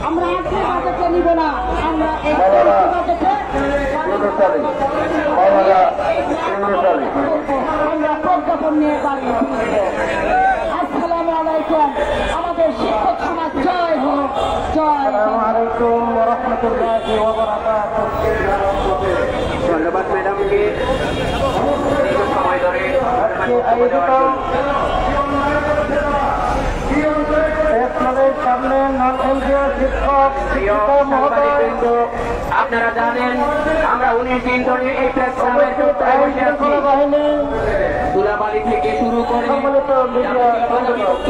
আমরা নিব না, আমরা প্রজ্ঞাপন নিয়ে বাড়ি। আসসালামু আলাইকুম, আমাদের শিক্ষক সমাজ জয় হোক, জয়। আলাইকুম রহমতুল্লাহি ওয়া বারাকাতুহু। ধন্যবাদ ম্যাডামকে সময় ধরে সামনে নন এনজিও শিক্ষক আপনারা জানেন আমরা 19 দিন ধরে এই প্রেস ক্লাবের বাহিনী তুলাবাড়ি থেকে শুরু করে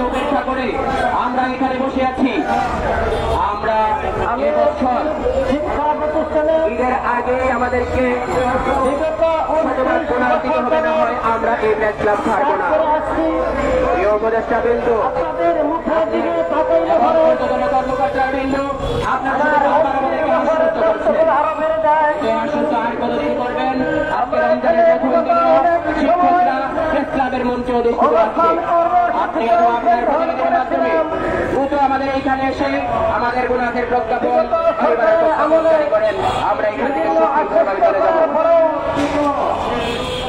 উপেক্ষা করে আমরা এখানে বসে আছি। আমরা এবছর শিক্ষা প্রতিষ্ঠানে ঈদের আগে আমাদেরকে হয় আমরা এই প্রেস ক্লাব ছাড়বো না। উপদেষ্টা বিন্দু কর্মকর্তা বিন্দু আপনার করবেন। আজকে রমজানের প্রথম দিন শিক্ষকরা প্রেস ক্লাবের মঞ্চে অধিষ্ঠিত আছে। আপনি আপনার প্রতিনিধির মাধ্যমে দ্রুত আমাদের এখানে এসে আমাদের গুনাহের প্রজ্ঞাপন করেন। আমরা এখান থেকে চলে যাব।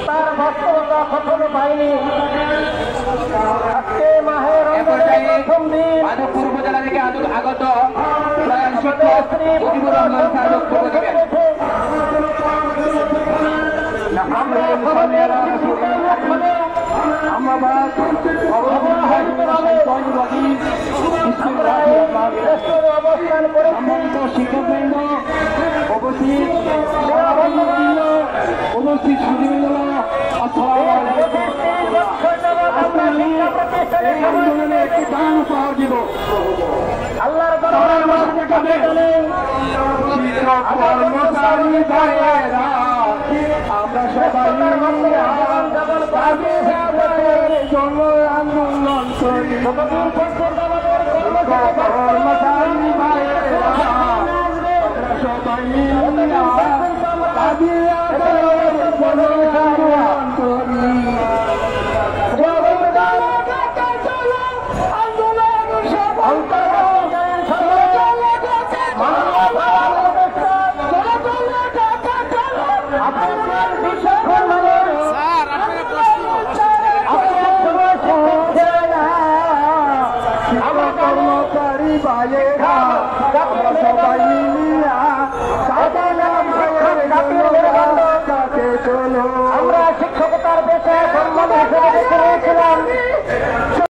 তার বাস্তবতা কখনো পাইনি। মাধবপুর উপজেলা থেকে আগত প্রধান শিক্ষক মুজিবুর রহমান স্যার বক্তব্য দেবেন। অবস্থান করে শিক্ষকবৃন্দ উপস্থিত সুধীবৃন্দ একটি দান উপহার দিব। আল্লাহর শিক্ষক কর্মচারী ভাইয়েরা আমরা সবাই জন্য আন্দোলন করি। কর্মচারী ভাইয়েরা আমরা সবাই আন্দোলন করি। কর্মচারী ভাইয়েরা আমরা সবাই